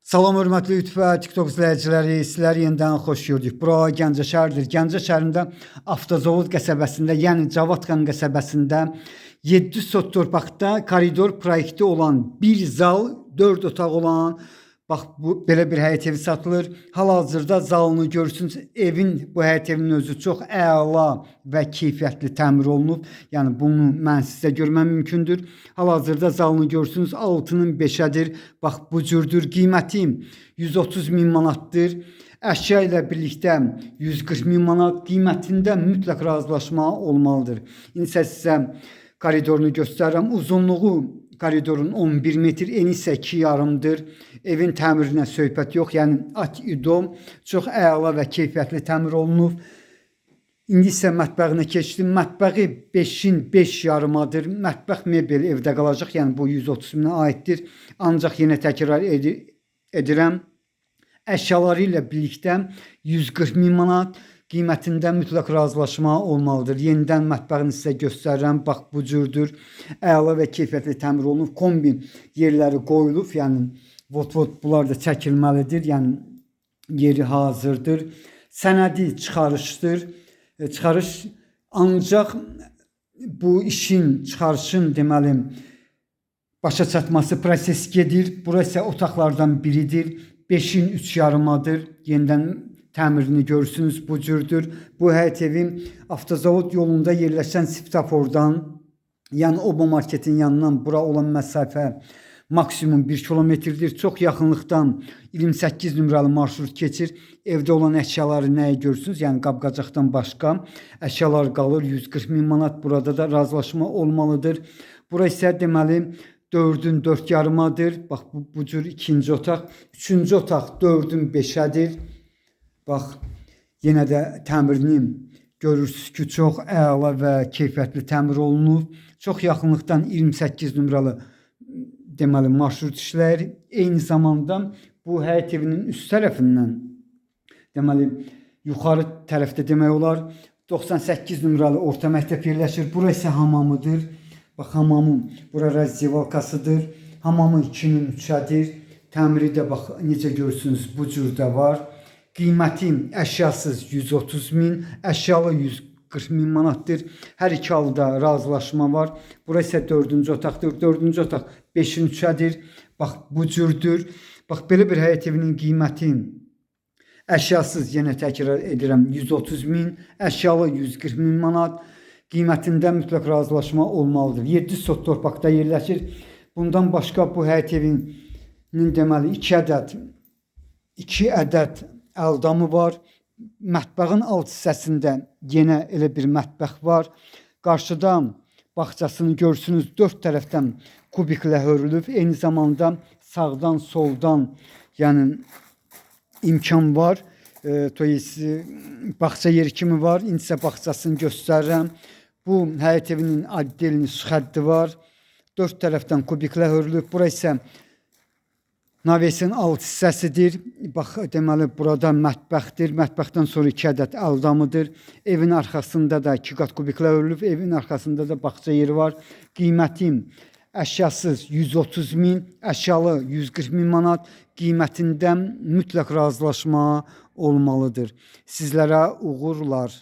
Salam hörmətli YouTube və TikTok izləyiciləri, sizləri yenidən xoş gördük. Bura Gəncə şəhəridir. Gəncə şəhərində Avtozavod qəsəbəsində, yəni Cavadxan qəsəbəsində 7 sot torpaqda koridor proyekti olan bir zal, 4 otaq olan, bax bu belə bir həyət evi satılır. Hal-hazırda zalını görürsünüz. Evin bu həyət evinin özü çox əla və keyfiyyətli təmir olunub. Yəni bunu mən sizə görməm mümkündür. Hal-hazırda zalını görürsünüz. 6'nın 5'ədir. Bax bu cürdür. Qiyməti 130 min manatdır. Əşya ilə birlikdə 140 min manat. Qiymətində mütləq razılaşma olmalıdır. İndi sizə koridorunu göstərirəm. Uzunluğu koridorun 11 metr, eni isə 2,5'dir. Evin təmirinə söhbət yox. Yəni at-idom çox əla və keyfiyyətli təmir olunub. İndi isə mətbəğinə keçdim. Mətbəği 5'in 5,5'dır. Mətbəx mebel evdə qalacaq. Yəni bu 130 minə aiddir. Ancaq yenə təkrar edirəm. Əşyaları ilə birlikdə 140 min manat. Qiymətində mütləq razılaşma olmalıdır. Yenidən mətbəğini sizə göstərirəm. Bax bu cürdür. Əla və keyfiyyətli təmir olunub. Kombi yerləri qoyulub. Yəni vot bunlar da çəkilməlidir. Yəni yeri hazırdır. Sənədi çıxarışdır. Çıxarış ancaq bu işin, çıxarışın deməli başa çatması proses gedir. Burası otaqlardan biridir. 5'in 3,5'dır. Yenidən təmirini görürsünüz, bu cürdür. Bu həyət evi Avtozavod yolunda yerləşən svetofordan, yəni Oba marketin yanından bura olan məsafə maksimum 1 kilometrdir. Çox yaxınlıqdan 28 nömrəli marşrut keçir. Evdə olan əşyaları nəyə görürsünüz? Yəni qab-qacaqdan başqa əşyalar qalır. 140 min manat. Burada da razılaşma olmalıdır. Bura isə deməli 4'ün 4,5'dır. Bax bu cür ikinci otaq. Üçüncü otaq 4'ün 5'ədir. Bax yenə də təmirini görürsünüz ki, çox əla və keyfiyyətli təmir olunub. Çox yaxınlıqdan 28 nömrəli deməli marşrut işləyir. Eyni zamanda bu həyət evinin üst tərəfindən deməli yuxarı tərəfdə demək olar 98 nömrəli orta məktəb yerləşir. Bura isə hamamıdır. Bax hamamın bura razzivalkasıdır. Hamamı 2'nin 3'ədir. Təmiri də bax necə görürsünüz bu cürdə var. Qiyməti əşyasız 130 min, əşyalı 140 min manatdır. Hər iki halda razılaşma var. Burası isə 4'cü otaqdır. 4'cü otaq 5'in 3'ədir. Bax bu cürdür. Bax belə bir həyət evinin qiyməti əşyasız yenə təkrar edirəm 130 min, əşyalı 140 min manat. Qiymətində mütləq razılaşma olmalıdır. 7 sot torpaqda yerləşir. Bundan başqa bu həyət evinin deməli 2 ədəd əldamı var. Mətbəğin alt hissəsində yenə elə bir mətbəx var. Qarşıdan bağçasını görürsünüz. 4 tərəfdən kubiklə hörülüb. Eyni zamanda sağdan, soldan yəni imkan var. Bağça yeri kimi var. İndisə bağçasını göstərirəm. Bu həyət evinin addelini xəddi var. 4 tərəfdən kubiklə hörülüb. Bura isə navesin alt hissəsidir. Bax deməli burada mətbəxdir. Mətbəxdən sonra 2 ədəd əldamıdır. Evin arxasında da 2 qat kubiklə hörülüb. Evin arxasında da bağça yeri var. Qiyməti əşyasız 130 min, əşyalı 140 min manat. Qiymətində mütləq razılaşma olmalıdır. Sizlərə uğurlar.